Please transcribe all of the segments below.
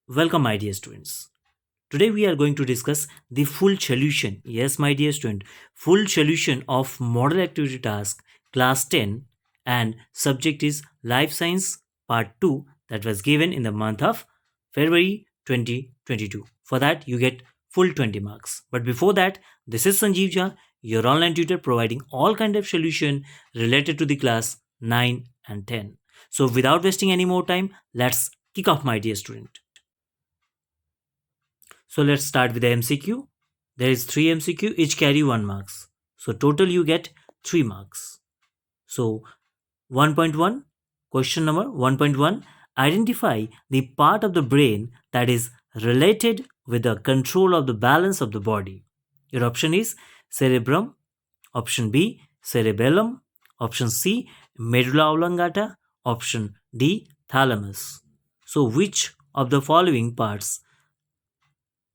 Welcome, my dear students. Today we are going to discuss the full solution. Yes, my dear student, full solution of model activity task class 10 and subject is life science part 2 that was given in the month of February 2022. For that you get full 20 marks. But before that, this is Sanjeev Jha, your online tutor providing all kind of solution related to the class 9 and 10. So without wasting any more time, let's kick off, my dear student. So let's start with the MCQ. There is 3 MCQ, each carry 1 marks. So total you get 3 marks. So 1.1, question number 1.1, identify the part of the brain that is related with the control of the balance of the body. Your option is cerebrum, option B cerebellum, option C medulla oblongata, option D thalamus. So which of the following parts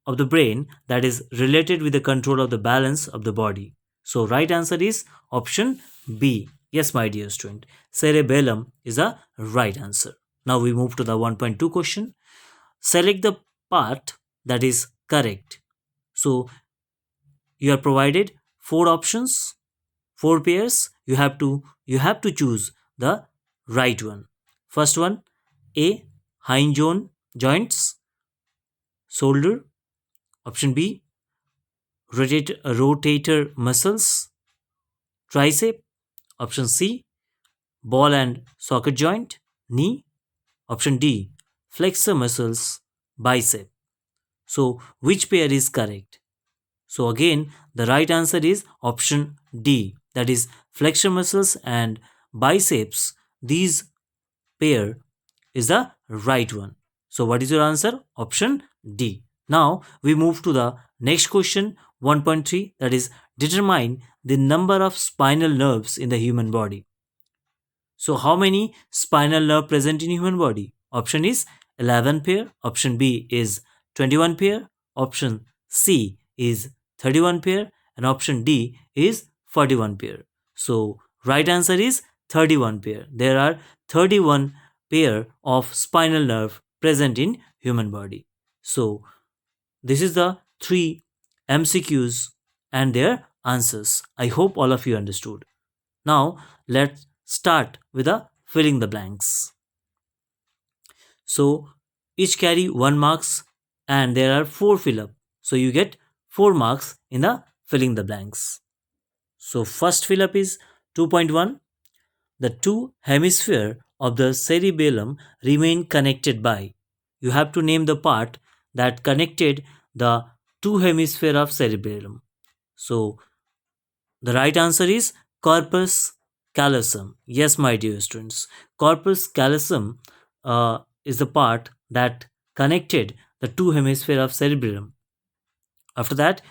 of the brain that is related with the control of the balance of the body? So right answer is option B. Yes, my dear student, cerebellum is a right answer. Now we move to the 1.2 question. Select the part that is correct. So you are provided four options, four pairs. You have to choose the right one. First one, A hind joints, shoulder. Option B, rotator muscles, tricep. Option C, ball and socket joint, knee. Option D, flexor muscles, bicep. So which pair is correct? So again, the right answer is option D, that is flexor muscles and biceps. These pair is the right one. So what is your answer? Option D. Now we move to the next question 1.3, that is determine the number of spinal nerves in the human body. So how many spinal nerve present in human body? Option is 11 pair, option B is 21 pair, option C is 31 pair, and option D is 41 pair. So right answer is 31 pair. There are 31 pair of spinal nerve present in human body. So this is the three MCQs and their answers. I hope all of you understood. Now let's start with the filling the blanks. So each carry 1 marks and there are 4 fill up. So you get 4 marks in the filling the blanks. So first fill up is 2.1. The two hemisphere of the cerebellum remain connected by. You have to name the part that connected the two hemisphere of cerebellum. So the right answer is corpus callosum. Yes, my dear students, corpus callosum is the part that connected the two hemisphere of cerebellum. After that,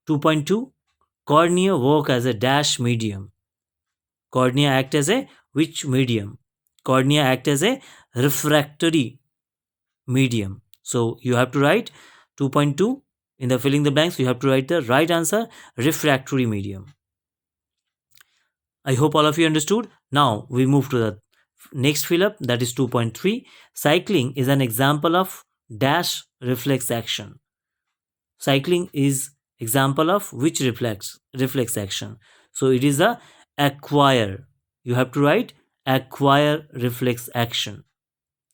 2.2, cornea work as a dash medium. Cornea act as a which medium? Cornea act as a refractory medium. So you have to write 2.2 in the filling the blanks. You have to write the right answer, refractory medium. I hope all of you understood. Now we move to the next fill up, that is 2.3. Cycling is an example of dash reflex action. Cycling is example of which reflex action? So it is a acquire. You have to write acquire reflex action.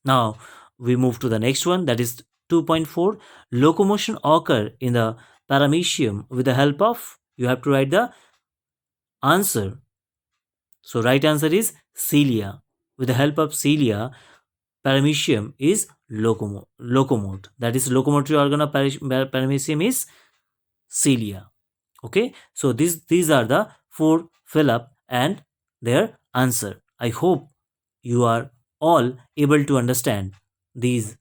Now we move to the next one, that is 2.4. Locomotion occur in the paramecium with the help of, you have to write the answer. So right answer is cilia. With the help of cilia, paramecium is locomote. That is locomotory organ of paramecium is cilia. Okay, so these are the four fill up and their answer. I hope you are all able to understand these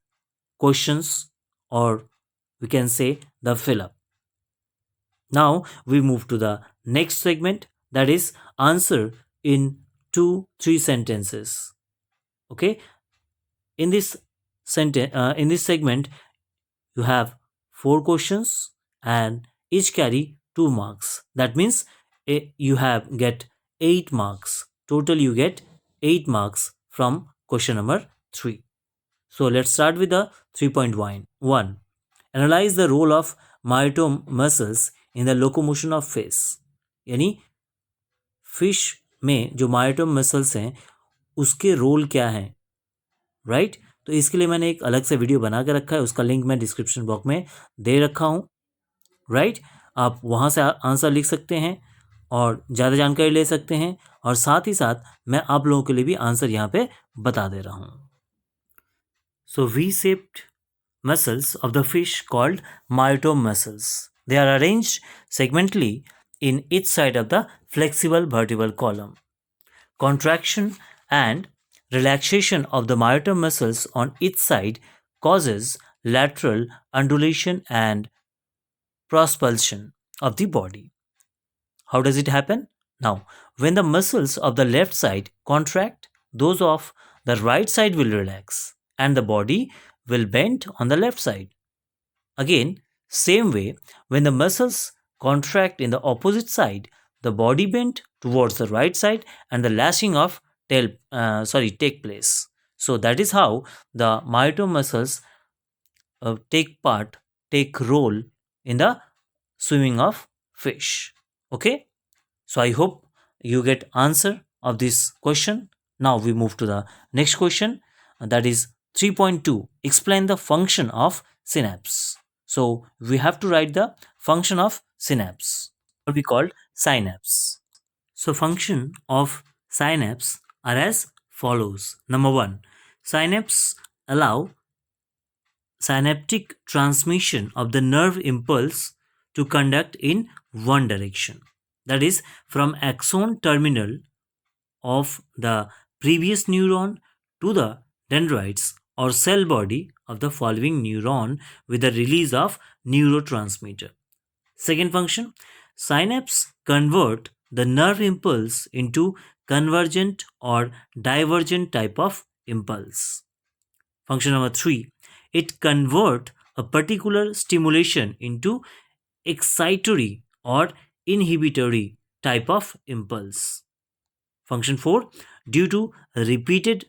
questions, or we can say the fill up. Now we move to the next segment, that is answer in 2-3 sentences. Okay, in this in this segment you have 4 questions and each carry 2 marks. That means you have get 8 marks. Total you get 8 marks from question number 3. So let's start with the 3.1. Analyze the role of myotome muscles in the locomotion of fish. यानी fish में जो myotome muscles हैं उसके role क्या हैं, right? तो इसके लिए मैंने एक अलग से वीडियो बना के रखा है, उसका लिंक मैं डिस्क्रिप्शन बॉक्स में दे रखा हूँ, राइट? आप वहाँ से आंसर लिख सकते हैं और ज़्यादा जानकारी ले सकते हैं, और साथ ही साथ मैं आप लोगों के लिए भी आंसर यहाँ पे बता दे रहा हूँ. So V-shaped muscles of the fish called myotome muscles. They are arranged segmentally in each side of the flexible vertebral column. Contraction and relaxation of the myotome muscles on each side causes lateral undulation and propulsion of the body. How does it happen? Now, when the muscles of the left side contract, those of the right side will relax and the body will bend on the left side. Again, same way, when the muscles contract in the opposite side, the body bend towards the right side and the lashing of take place. So that is how the myotome muscles take role in the swimming of fish. Okay, so I hope you get answer of this question. Now we move to the next question, that is 3.2. Explain the function of synapse. So we have to write the function of synapse, what we call synapse. So function of synapse are as follows. Number 1, synapse allow synaptic transmission of the nerve impulse to conduct in one direction, that is from axon terminal of the previous neuron to the dendrites or cell body of the following neuron with the release of neurotransmitter. Second function, synapse convert the nerve impulse into convergent or divergent type of impulse. Function number 3, it convert a particular stimulation into excitatory or inhibitory type of impulse. Function 4, due to repeated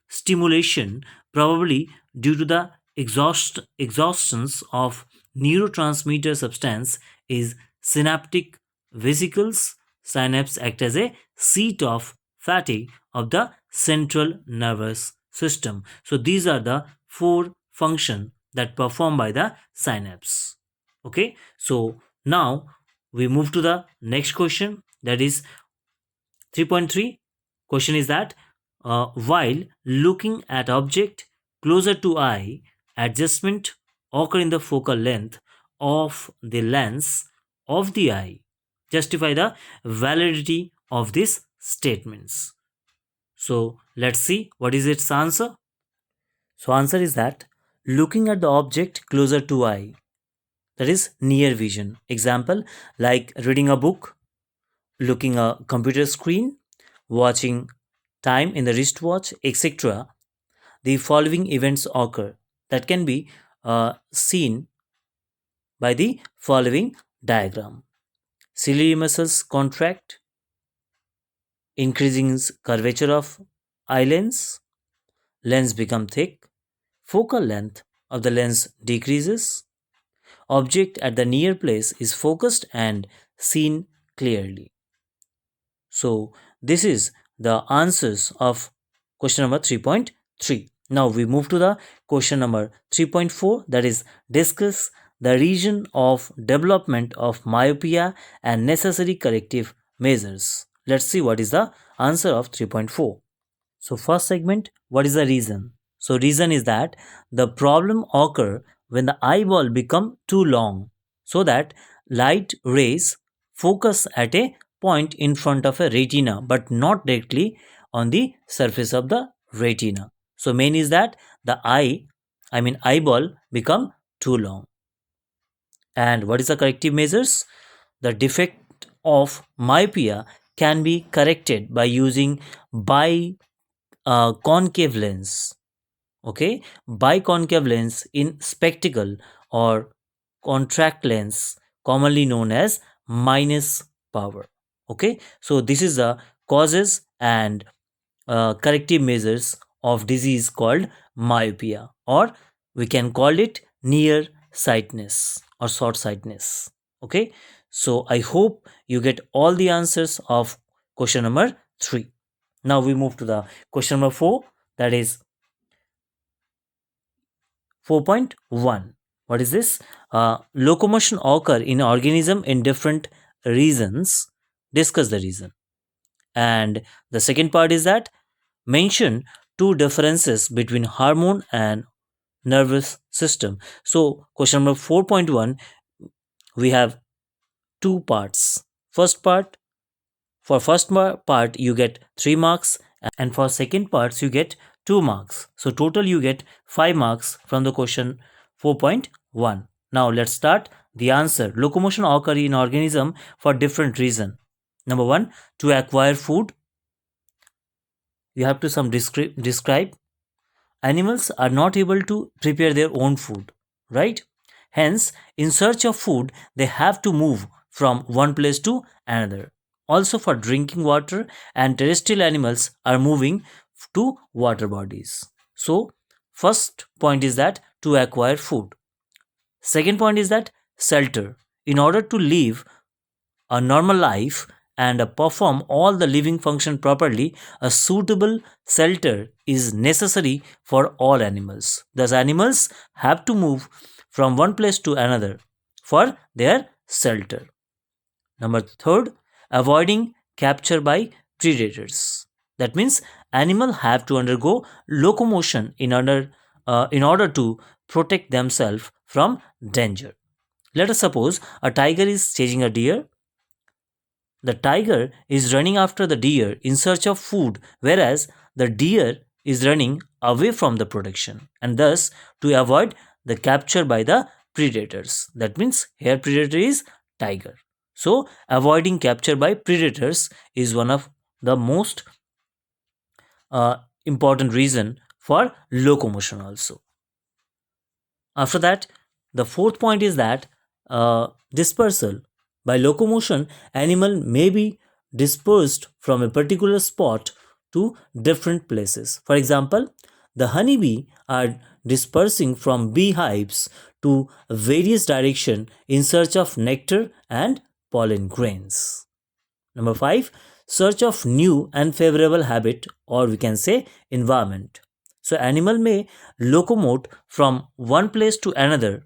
stimulation, probably due to the exhaustions of neurotransmitter substance is synaptic vesicles, synapse act as a seat of fatigue of the central nervous system. So these are the 4 functions that performed by the synapse. Okay, so now we move to the next question, that is 3.3. Question is that while looking at object closer to eye, adjustment occur in the focal length of the lens of the eye. Justify the validity of these statements. So let's see what is its answer. So answer is that looking at the object closer to eye, that is near vision. Example like reading a book, looking a computer screen, watching time in the wristwatch, etc. The following events occur that can be seen by the following diagram. Ciliary muscles contract, increasing curvature of eye lens become thick, focal length of the lens decreases, object at the near place is focused and seen clearly. So this is the answers of question number 3.3. Now we move to the question number 3.4, that is discuss the region of development of myopia and necessary corrective measures. Let's see what is the answer of 3.4. So first segment, what is the reason? So reason is that the problem occur when the eyeball become too long so that light rays focus at a point in front of a retina but not directly on the surface of the retina. So main is that the eyeball become too long. And what is the corrective measures? The defect of myopia can be corrected by using concave lens. Okay, biconcave lens in spectacle or contract lens, commonly known as minus power. Okay, so this is the causes and corrective measures of disease called myopia, or we can call it near sightness or short sightness. Okay, so I hope you get all the answers of question number 3. Now we move to the question number 4, that is 4.1. What is this? Locomotion occur in organism in different reasons. Discuss the reason. And the second part is that mention two differences between hormone and nervous system. So question number 4.1, we have two parts. First part, for part you get 3 marks, and for second parts you get 2 marks. So total you get 5 marks from the question 4.1. Now let's start the answer. Locomotion occur in organism for different reason. Number 1, to acquire food. You have to some describe. Animals are not able to prepare their own food, right? Hence, in search of food, they have to move from one place to another. Also, for drinking water, and terrestrial animals are moving to water bodies. So, first point is that to acquire food. Second point is that shelter. In order to live a normal life and perform all the living function properly, a suitable shelter is necessary for all animals. Thus, animals have to move from one place to another for their shelter. Number third, avoiding capture by predators. That means animal have to undergo locomotion in order to protect themselves from danger. Let us suppose a tiger is chasing a deer. The tiger is running after the deer in search of food, whereas the deer is running away from the protection, and thus to avoid the capture by the predators. That means here predator is tiger. So avoiding capture by predators is one of the most important reason for locomotion also. After that, the fourth point is that dispersal. By locomotion, animal may be dispersed from a particular spot to different places. For example, the honeybee are dispersing from beehives to various direction in search of nectar and pollen grains. Number 5, search of new and favorable habit, or we can say environment. So animal may locomote from one place to another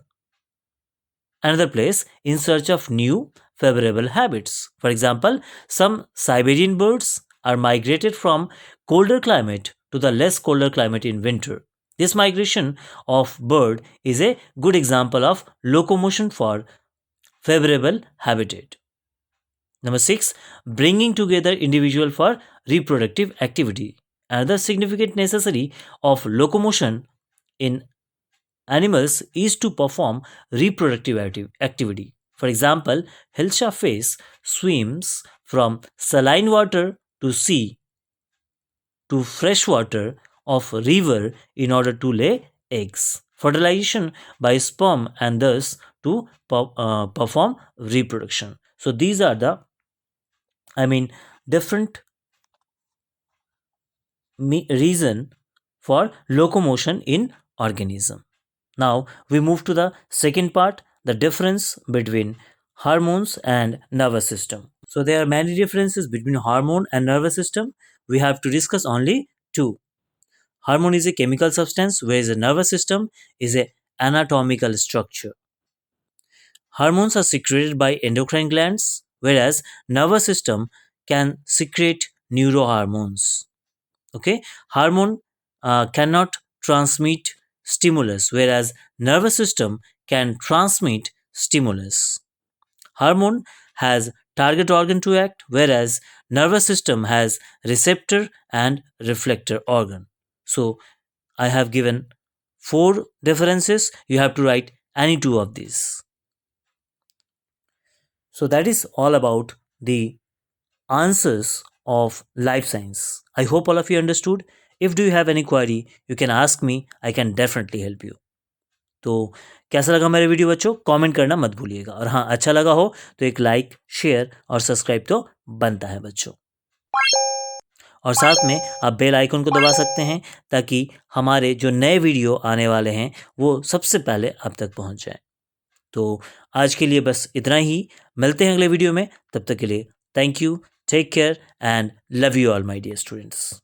place in search of new favorable habits. For example, some Siberian birds are migrated from colder climate to the less colder climate in winter. This migration of bird is a good example of locomotion for favorable habitat. Number 6, bringing together individual for reproductive activity. Another significant necessity of locomotion in animals is to perform reproductive activity. For example, Hilsha fish swims from saline water to sea to fresh water of river in order to lay eggs. Fertilization by sperm, and thus to perform reproduction. So these are the different reason for locomotion in organism. Now we move to the second part, the difference between hormones and nervous system. So there are many differences between hormone and nervous system. We have to discuss only two. Hormone is a chemical substance, whereas the nervous system is a anatomical structure. Hormones are secreted by endocrine glands, whereas nervous system can secrete neurohormones. Okay, hormone cannot transmit stimulus, whereas nervous system can transmit stimulus. Hormone has target organ to act, whereas nervous system has receptor and reflector organ. So I have given 4 differences. You have to write any 2 of these. So that is all about the answers of life science. I hope all of you understood. If do you have any query, you can ask me. I can definitely help you. तो कैसा लगा मेरा video बच्चों, comment करना मत भूलिएगा, और हाँ अच्छा लगा हो तो एक लाइक, शेयर और सब्सक्राइब तो बनता है बच्चों. और साथ में आप बेल आइकन को दबा सकते हैं ताकि हमारे जो नए वीडियो आने वाले हैं वो सबसे पहले आप तक पहुंच जाए। तो आज के लिए बस इतना ही, मिलते हैं अगले वीडियो में। तब तक के लिए thank you, take care and love you all my dear students.